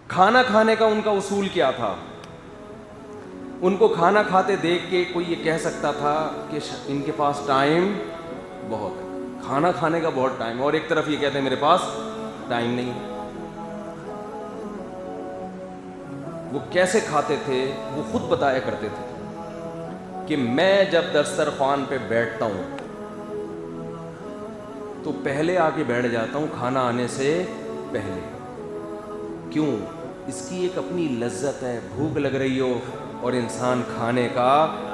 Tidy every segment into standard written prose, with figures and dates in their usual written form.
کھانا کھانے کا ان کا اصول کیا تھا؟ ان کو کھانا کھاتے دیکھ کے کوئی یہ کہہ سکتا تھا کہ ان کے پاس ٹائم بہت ہے، کھانا کھانے کا بہت ٹائم، اور ایک طرف یہ کہتے ہیں میرے پاس ٹائم نہیں۔ وہ کیسے کھاتے تھے وہ خود بتایا کرتے تھے کہ میں جب دسترخوان پہ بیٹھتا ہوں تو پہلے آ کے بیٹھ جاتا ہوں کھانا آنے سے پہلے۔ کیوں؟ اس کی ایک اپنی لذت ہے، بھوک لگ رہی ہو اور انسان کھانے کا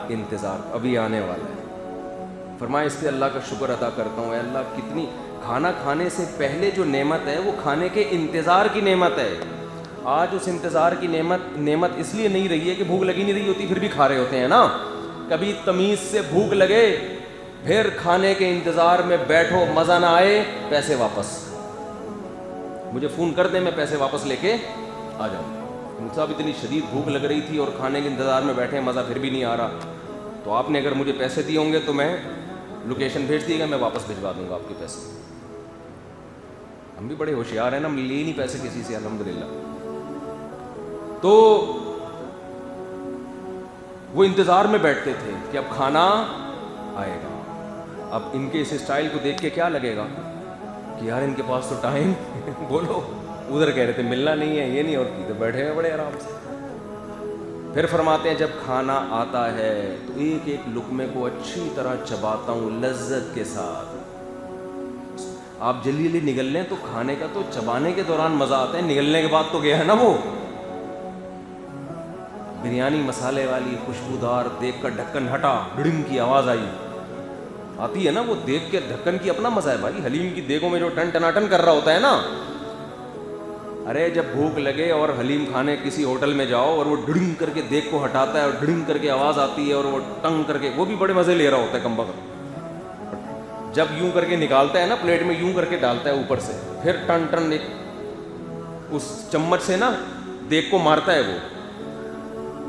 انتظار ابھی آنے والا ہے۔ فرمایا اس پہ اللہ کا شکر ادا کرتا ہوں، اے اللہ کتنی کھانا کھانے سے پہلے جو نعمت ہے وہ کھانے کے انتظار کی نعمت ہے۔ آج اس انتظار کی نعمت اس لیے نہیں رہی ہے کہ بھوک لگی نہیں رہی ہوتی پھر بھی کھا رہے ہوتے ہیں نا۔ کبھی تمیز سے بھوک لگے پھر کھانے کے انتظار میں بیٹھو، مزہ نہ آئے پیسے واپس، مجھے فون کر دیں میں پیسے واپس لے کے آ جاؤں۔ صاحب اتنی شدید بھوک لگ رہی تھی اور کھانے کے انتظار میں بیٹھے، مزہ پھر بھی نہیں آ رہا، تو آپ نے اگر مجھے پیسے دیے ہوں گے تو میں لوکیشن بھیج دیے گا، میں واپس بھجوا دوں گا آپ کے پیسے۔ ہم بھی بڑے ہوشیار ہیں نا، ہم لیے نہیں پیسے کسی سے الحمدللہ۔ تو وہ انتظار میں بیٹھتے تھے کہ اب کھانا آئے گا۔ اب ان کے اس اسٹائل کو دیکھ کے کیا لگے گا کہ یار ان کے پاس تو ٹائم بولو، ادھر کہہ رہے تھے ملنا نہیں ہے یہ نہیں، اور کی تو بیٹھے ہیں بڑے آرام سے۔ پھر فرماتے ہیں جب کھانا آتا ہے تو ایک ایک لقمے کو اچھی طرح چباتا ہوں لذت کے ساتھ۔ آپ جلدی جلدی نگل لیں تو کھانے کا تو چبانے کے دوران مزہ آتا ہے، نگلنے کے بعد تو گیا ہے نا وہ۔ بریانی مسالے والی خوشبودار، دیکھ کر ڈھکن ہٹا ڈڑنگ کی آواز آتی ہے نا، وہ دیکھ کے ڈھکن کی اپنا مزہ ہے بھائی۔ حلیم کی دیگوں میں جو ٹن ٹناٹن کر رہا ہوتا ہے نا، ارے جب بھوک لگے اور حلیم کھانے کسی ہوٹل میں جاؤ اور وہ ڈڑنگ کر کے دیگ کو ہٹاتا ہے اور ڈڑنگ کر کے آواز آتی ہے اور وہ ٹنگ کر کے، وہ بھی بڑے مزے لے رہا ہوتا ہے کمبخت۔ جب یوں کر کے نکالتا ہے نا پلیٹ میں، یوں کر کے ڈالتا ہے اوپر سے، پھر ٹن ٹن ایک اس چمچ سے نا دیگ کو مارتا ہے،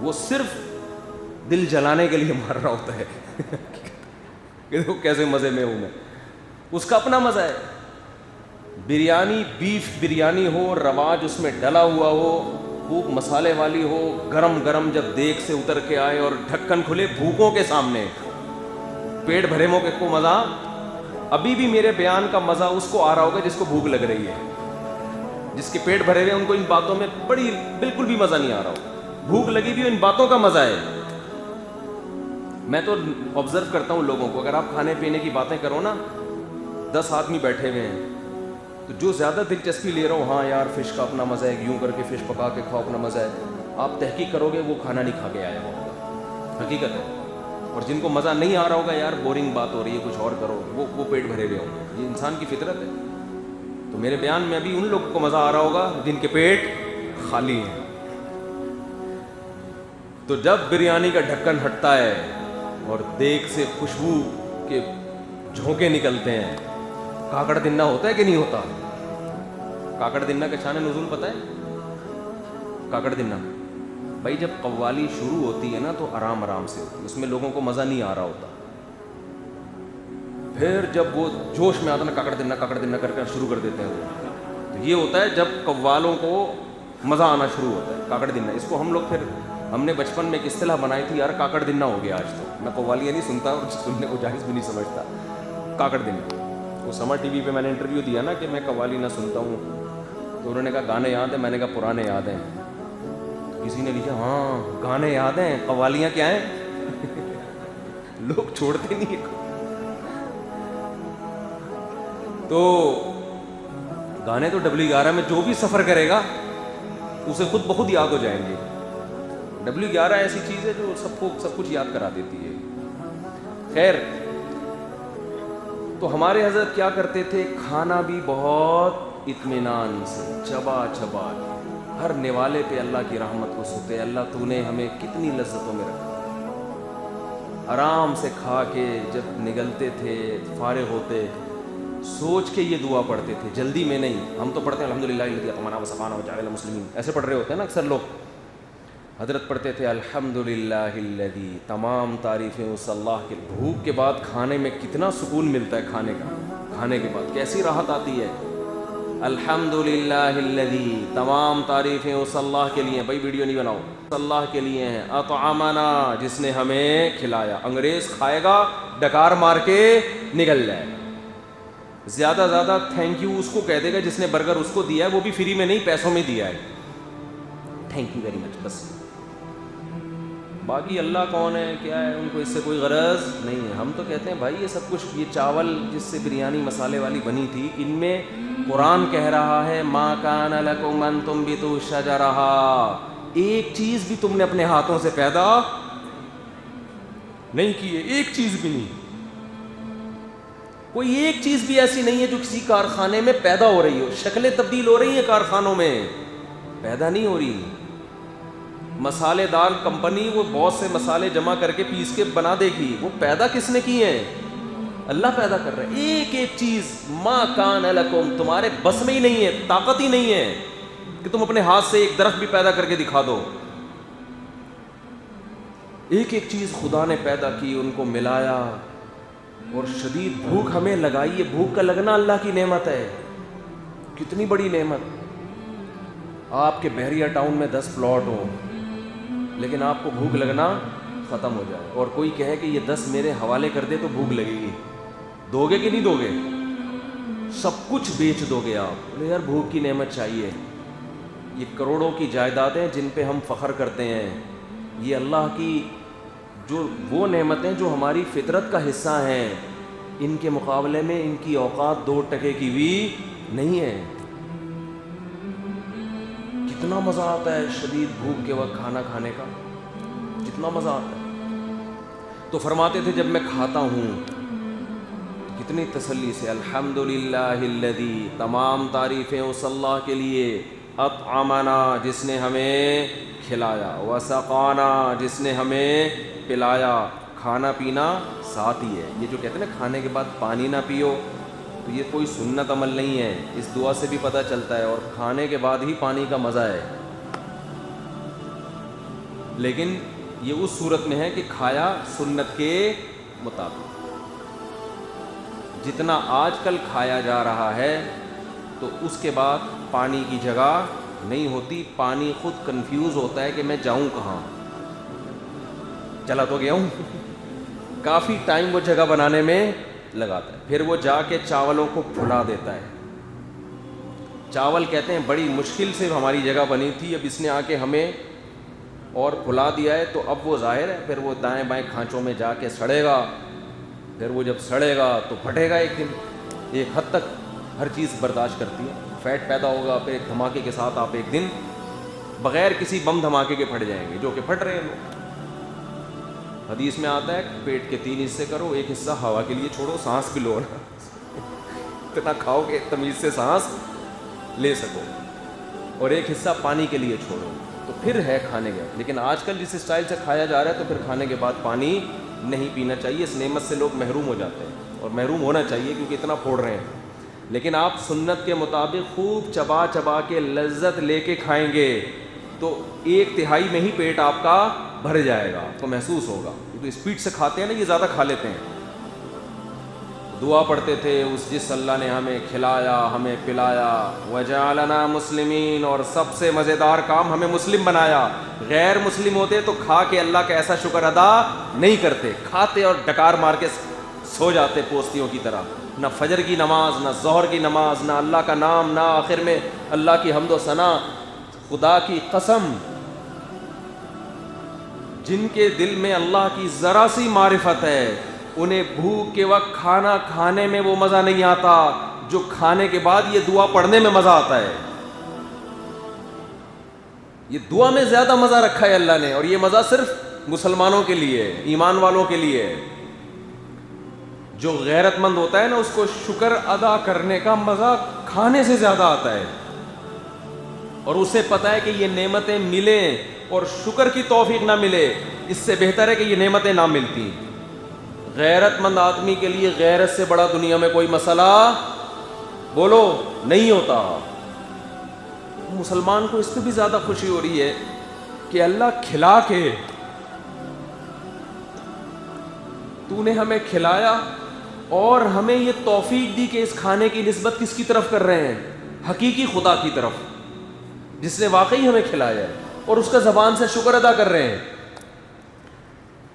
وہ صرف دل جلانے کے لیے مار رہا ہوتا ہے کہ دیکھو کیسے مزے میں ہوں میں، اس کا اپنا مزہ ہے۔ بریانی، بیف بریانی ہو، رواج اس میں ڈلا ہوا ہو، خوب مسالے والی ہو، گرم گرم جب دیگ سے اتر کے آئے اور ڈھکن کھلے بھوکوں کے سامنے، پیٹ بھرے مو کو مزہ ابھی بھی میرے بیان کا مزہ اس کو آ رہا ہوگا جس کو بھوک لگ رہی ہے۔ جس کے پیٹ بھرے ہوئے ان کو ان باتوں میں بالکل بھی مزہ نہیں آ رہا ہو، بھوک لگی بھی ان باتوں کا مزہ ہے۔ میں تو آبزرو کرتا ہوں لوگوں کو، اگر آپ کھانے پینے کی باتیں کرو نا، 10 آدمی بیٹھے ہوئے ہیں تو جو زیادہ دلچسپی لے رہا ہوں، ہاں یار فش کا اپنا مزہ ہے، یوں کر کے فش پکا کے کھاؤ اپنا مزہ ہے، آپ تحقیق کرو گے وہ کھانا نہیں کھا کے آیا ہوگا، حقیقت ہے۔ اور جن کو مزہ نہیں آ رہا ہوگا یار بورنگ بات ہو رہی ہے کچھ اور کرو، وہ پیٹ بھرے ہوئے ہوں گے، یہ انسان کی فطرت ہے۔ تو میرے بیان میں ابھی ان لوگوں کو مزہ آ رہا ہوگا جن کے پیٹ خالی ہیں۔ تو جب بریانی کا ڈھکن ہٹتا ہے اور دیگ سے خوشبو کے جھونکے نکلتے ہیں، کاکڑ دنہ ہوتا ہے کہ نہیں ہوتا؟ کاکڑ دنہ کا شان نزول پتہ ہے؟ کاکڑ دنہ بھائی جب قوالی شروع ہوتی ہے نا تو آرام آرام سے ہوتی ہے، اس میں لوگوں کو مزہ نہیں آ رہا ہوتا۔ پھر جب وہ جوش میں آتا نا کاکڑ دنہ کر کر شروع کر دیتے ہیں وہ، تو یہ ہوتا ہے جب قوالوں کو مزہ آنا شروع ہوتا ہے، کاکڑ دنہ۔ اس کو ہم لوگ پھر ہم نے بچپن میں ایک اصطلاح بنائی تھی، یار کاکڑ دنہ ہو گیا آج تو، میں قوالیاں نہیں سنتا اور سننے کو جائز بھی نہیں سمجھتا، کاکڑ دنہ۔ وہ سمر ٹی وی پہ میں نے انٹرویو دیا نا کہ میں قوالی نہ سنتا ہوں، تو انہوں نے کہا گانے یاد ہیں، میں نے کہا پرانے یاد ہیں۔ کسی نے لکھا ہاں گانے یاد ہیں، قوالیاں کیا ہیں لوگ چھوڑتے نہیں ہیں۔ تو گانے تو W11 میں جو بھی سفر کرے گا اسے خود بخود یاد ہو جائیں گے۔ W11 ایسی چیز ہے جو سب کچھ یاد کرا دیتی ہے۔ خیر، تو ہمارے حضرت کیا کرتے تھے، کھانا بھی بہت اطمینان سے چبا چبا کے، ہر نوالے پہ اللہ کی رحمت کو سوتے، اللہ تو نے ہمیں کتنی لذتوں میں رکھا۔ آرام سے کھا کے جب نگلتے تھے، فارغ ہوتے، سوچ کے یہ دعا پڑھتے تھے، جلدی میں نہیں۔ ہم تو پڑھتے ہیں الحمدللہ الذی اطعمنا وسقانا وجعلنا مسلمین، ایسے پڑھ رہے ہوتے ہیں نا اکثر لوگ۔ حضرت پڑھتے تھے الحمدللہ الذی، تمام تعریفیں اس اللہ کے۔ بھوک کے بعد کھانے میں کتنا سکون ملتا ہے، کھانے کے بعد کیسی راحت آتی ہے۔ الحمدللہ الذی، تمام تعریفیں اس اللہ کے لیے، بھائی ویڈیو نہیں بناؤ، اس اللہ کے لیے ہیں، اطعمنا، جس نے ہمیں کھلایا۔ انگریز کھائے گا ڈکار مار کے نکل جائے گا، زیادہ زیادہ تھینک یو اس کو کہہ دے گا جس نے برگر اس کو دیا ہے، وہ بھی فری میں نہیں، پیسوں میں دیا ہے، تھینک یو ویری مچ، بس۔ باقی اللہ کون ہے کیا ہے ان کو اس سے کوئی غرض نہیں ہے۔ ہم تو کہتے ہیں بھائی یہ سب کچھ، یہ چاول جس سے بریانی مسالے والی بنی تھی، ان میں قرآن کہہ رہا ہے ما کان لکم ان تنبتوا شجرہا، ایک چیز بھی تم نے اپنے ہاتھوں سے پیدا نہیں کی ہے، ایک چیز بھی نہیں، کوئی ایک چیز بھی ایسی نہیں ہے جو کسی کارخانے میں پیدا ہو رہی ہو۔ شکلیں تبدیل ہو رہی ہیں کارخانوں میں، پیدا نہیں ہو رہی۔ مسالے دار کمپنی وہ بہت سے مسالے جمع کر کے پیس کے بنا دے گی، وہ پیدا کس نے کی ہیں؟ اللہ پیدا کر رہا ہے۔ ایک ایک چیز ما کان لکم، تمہارے بس میں ہی نہیں ہے، طاقت ہی نہیں ہے کہ تم اپنے ہاتھ سے ایک درخت بھی پیدا کر کے دکھا دو۔ ایک ایک چیز خدا نے پیدا کی، ان کو ملایا، اور شدید بھوک ہمیں لگائی ہے۔ بھوک کا لگنا اللہ کی نعمت ہے، کتنی بڑی نعمت۔ آپ کے بحریہ ٹاؤن میں 10 پلاٹ ہوں لیکن آپ کو بھوک لگنا ختم ہو جائے، اور کوئی کہے کہ یہ 10 میرے حوالے کر دے تو بھوک لگے گی، دو گے کہ نہیں دو گے؟ سب کچھ بیچ دو گے آپ، بولے یار بھوک کی نعمت چاہیے۔ یہ کروڑوں کی جائیدادیں جن پہ ہم فخر کرتے ہیں، یہ اللہ کی جو وہ نعمتیں جو ہماری فطرت کا حصہ ہیں، ان کے مقابلے میں ان کی اوقات 2 ٹکے کی بھی نہیں ہے۔ کتنا مزہ آتا ہے شدید بھوک کے وقت کھانا کھانے کا، کتنا مزہ آتا ہے۔ تو فرماتے تھے جب میں کھاتا ہوں کتنی تسلی سے، الحمدللہ الذی، تمام تعریفیں اس اللہ کے لیے، اطعمنا، جس نے ہمیں کھلایا، وسقانا، جس نے ہمیں پلایا۔ کھانا پینا ساتھ ہی ہے۔ یہ جو کہتے ہیں نا کھانے کے بعد پانی نہ پیو، تو یہ کوئی سنت عمل نہیں ہے، اس دعا سے بھی پتہ چلتا ہے، اور کھانے کے بعد ہی پانی کا مزہ ہے، لیکن یہ اس صورت میں ہے کہ کھایا سنت کے مطابق۔ جتنا آج کل کھایا جا رہا ہے تو اس کے بعد پانی کی جگہ نہیں ہوتی، پانی خود کنفیوز ہوتا ہے کہ میں جاؤں کہاں، چلا تو گیا ہوں کافی ٹائم وہ جگہ بنانے میں لگاتا ہے، پھر وہ جا کے چاولوں کو پھلا دیتا ہے۔ چاول کہتے ہیں بڑی مشکل سے ہماری جگہ بنی تھی، اب اس نے آ کے ہمیں اور پھلا دیا ہے، تو اب وہ ظاہر ہے پھر وہ دائیں بائیں کھانچوں میں جا کے سڑے گا، پھر وہ جب سڑے گا تو پھٹے گا ایک دن۔ ایک حد تک ہر چیز برداشت کرتی ہے، فیٹ پیدا ہوگا، پھر ایک دھماکے کے ساتھ آپ ایک دن بغیر کسی بم دھماکے کے پھٹ جائیں گے، جو کہ پھٹ رہے ہیں لوگ۔ حدیث میں آتا ہے پیٹ کے 3 حصے کرو، ایک حصہ ہوا کے لیے چھوڑو، سانس بھی لو نا اتنا کھاؤ کہ تمیز سے سانس لے سکو، اور ایک حصہ پانی کے لیے چھوڑو، تو پھر ہے کھانے کے۔ لیکن آج کل جس اسٹائل سے کھایا جا رہا ہے تو پھر کھانے کے بعد پانی نہیں پینا چاہیے، اس نعمت سے لوگ محروم ہو جاتے ہیں، اور محروم ہونا چاہیے کیونکہ اتنا پھوڑ رہے ہیں۔ لیکن آپ سنت کے مطابق خوب چبا چبا کے لذت لے کے کھائیں گے تو 1/3 میں ہی پیٹ آپ کا بھر جائے گا، آپ کو محسوس ہوگا، کیونکہ اسپیڈ سے کھاتے ہیں نا، یہ زیادہ کھا لیتے ہیں۔ دعا پڑھتے تھے اس جس اللہ نے ہمیں کھلایا، ہمیں پلایا، وجعلنا مسلمین، اور سب سے مزیدار کام ہمیں مسلم بنایا۔ غیر مسلم ہوتے تو کھا کے اللہ کا ایسا شکر ادا نہیں کرتے، کھاتے اور ڈکار مار کے سو جاتے پوستیوں کی طرح، نہ فجر کی نماز، نہ ظہر کی نماز، نہ اللہ کا نام، نہ آخر میں اللہ کی حمد و ثنا۔ خدا کی قسم، جن کے دل میں اللہ کی ذرا سی معرفت ہے، انہیں بھوک کے وقت کھانا کھانے میں وہ مزہ نہیں آتا جو کھانے کے بعد یہ دعا پڑھنے میں مزہ آتا ہے۔ یہ دعا میں زیادہ مزہ رکھا ہے اللہ نے، اور یہ مزہ صرف مسلمانوں کے لیے ہے، ایمان والوں کے لیے ہے۔ جو غیرت مند ہوتا ہے نا، اس کو شکر ادا کرنے کا مزہ کھانے سے زیادہ آتا ہے، اور اسے پتہ ہے کہ یہ نعمتیں ملیں اور شکر کی توفیق نہ ملے، اس سے بہتر ہے کہ یہ نعمتیں نہ ملتی۔ غیرت مند آدمی کے لیے غیرت سے بڑا دنیا میں کوئی مسئلہ بولو نہیں ہوتا۔ مسلمان کو اس سے بھی زیادہ خوشی ہو رہی ہے کہ اللہ کھلا کے، تو نے ہمیں کھلایا اور ہمیں یہ توفیق دی کہ اس کھانے کی نسبت کس کی طرف کر رہے ہیں؟ حقیقی خدا کی طرف جس نے واقعی ہمیں کھلایا ہے, اور اس کا زبان سے شکر ادا کر رہے ہیں.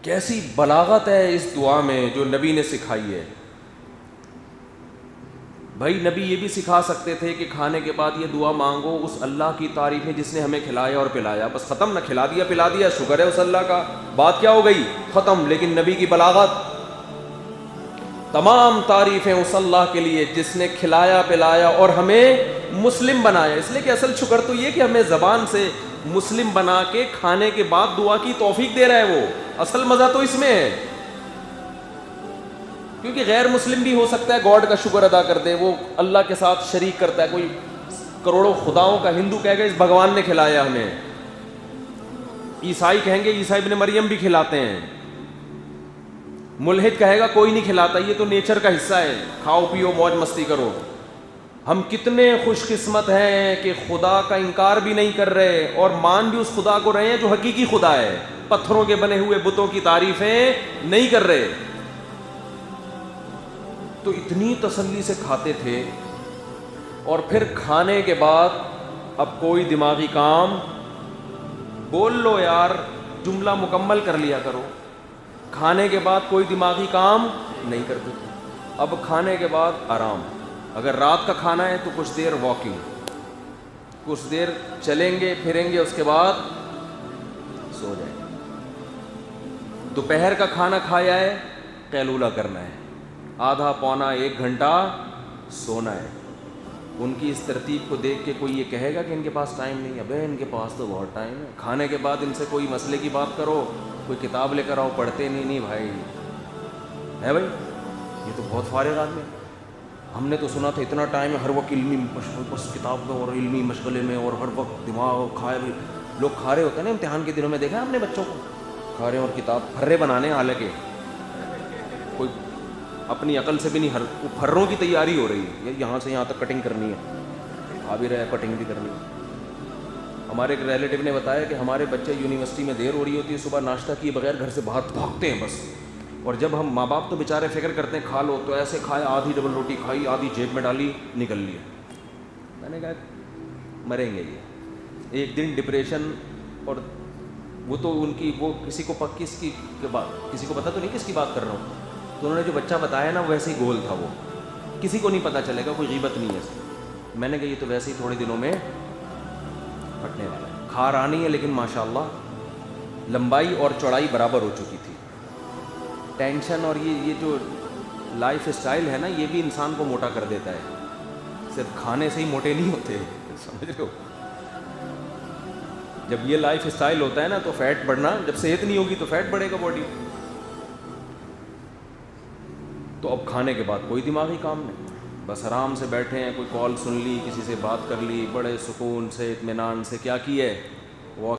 کیسی بلاغت ہے اس دعا میں جو نبی نے سکھائی ہے. بھائی نبی یہ بھی سکھا سکتے تھے کہ کھانے کے بعد یہ دعا مانگو اس اللہ کی تعریف ہے جس نے ہمیں کھلایا اور پلایا, بس ختم, نہ کھلا دیا پلا دیا, شکر ہے اس اللہ کا, بات کیا ہو گئی, ختم. لیکن نبی کی بلاغت, تمام تعریفیں اس اللہ کے لیے جس نے کھلایا پلایا اور ہمیں مسلم بنایا. اس لیے کہ اصل شکر تو یہ کہ ہمیں زبان سے مسلم بنا کے کھانے کے بعد دعا کی توفیق دے رہا ہے, وہ اصل مزہ تو اس میں ہے. کیونکہ غیر مسلم بھی ہو سکتا ہے گاڈ کا شکر ادا کر دے, وہ اللہ کے ساتھ شریک کرتا ہے, کوئی کروڑوں خداؤں کا ہندو کہے گا اس بھگوان نے کھلایا ہمیں, عیسائی کہیں گے عیسیٰ ابن مریم بھی کھلاتے ہیں, ملحد کہے گا کوئی نہیں کھلاتا, یہ تو نیچر کا حصہ ہے, کھاؤ پیو موج مستی کرو. ہم کتنے خوش قسمت ہیں کہ خدا کا انکار بھی نہیں کر رہے اور مان بھی اس خدا کو رہے ہیں جو حقیقی خدا ہے, پتھروں کے بنے ہوئے بتوں کی تعریفیں نہیں کر رہے. تو اتنی تسلی سے کھاتے تھے, اور پھر کھانے کے بعد اب کوئی دماغی کام, بول لو یار, جملہ مکمل کر لیا کرو. کھانے کے بعد کوئی دماغی کام نہیں کرتے تھے. اب کھانے کے بعد آرام, اگر رات کا کھانا ہے تو کچھ دیر واکنگ, کچھ دیر چلیں گے پھریں گے, اس کے بعد سو جائیں گے. دوپہر کا کھانا کھایا ہے, قیلولہ کرنا ہے, آدھا پونا 1 گھنٹہ سونا ہے. ان کی اس ترتیب کو دیکھ کے کوئی یہ کہے گا کہ ان کے پاس ٹائم نہیں ہے؟ ابے ان کے پاس تو بہت ٹائم ہے. کھانے کے بعد ان سے کوئی مسئلے کی بات کرو, کوئی کتاب لے کر آؤ, پڑھتے نہیں بھائی ہے بھائی, یہ تو بہت فارغ آدمی. ہم نے تو سنا تھا اتنا ٹائم ہے, ہر وقت علمی بس کتاب میں اور علمی مشغلے میں, اور ہر وقت دماغ کھائے بھی. لوگ کھا رہے ہوتے ہیں نا امتحان کے دنوں میں, دیکھا ہم نے بچوں کو کھا رہے ہیں اور کتاب پھرے بنانے, حالانکہ کوئی اپنی عقل سے بھی نہیں, پھروں کی تیاری ہو رہی ہے, یہاں سے یہاں تک کٹنگ کرنی ہے, کھا بھی رہے ہیں کٹنگ بھی کرنی ہے. ہمارے ایک ریلیٹیو نے بتایا کہ ہمارے بچے یونیورسٹی میں دیر ہو رہی ہوتی ہے, صبح ناشتہ کیے بغیر گھر سے باہر بھاگتے ہیں بس, اور جب ہم ماں باپ تو بیچارے فکر کرتے ہیں کھا لو, تو ایسے کھایا, آدھی ڈبل روٹی کھائی, آدھی جیب میں ڈالی, نکل لیا. میں نے کہا مریں گے یہ ایک دن. ڈپریشن, اور وہ تو ان کی وہ کسی کو کسی کو پتہ تو نہیں کس کی بات کر رہا ہوں. تو انہوں نے جو بچہ بتایا نا ویسے ہی گول تھا, وہ کسی کو نہیں پتہ چلے گا, کوئی غیبت نہیں ہے اس میں. میں نے کہا یہ تو ویسے ہی تھوڑے دنوں میں پھٹنے والا ہے. کھا رانی ہے لیکن ماشاءاللہ لمبائی اور چوڑائی برابر ہو چکی تھی. ٹینشن اور یہ جو لائف اسٹائل ہے نا, یہ بھی انسان کو موٹا کر دیتا ہے. صرف کھانے سے ہی موٹے نہیں ہوتے, سمجھ رہے ہو. جب یہ لائف اسٹائل ہوتا ہے نا تو فیٹ بڑھنا, جب صحت نہیں ہوگی تو فیٹ بڑھے گا باڈی. تو اب کھانے کے بعد کوئی دماغی کام نہیں, بس آرام سے بیٹھے ہیں, کوئی کال سن لی, کسی سے بات کر لی, بڑے سکون سے اطمینان سے کیا کی ہے,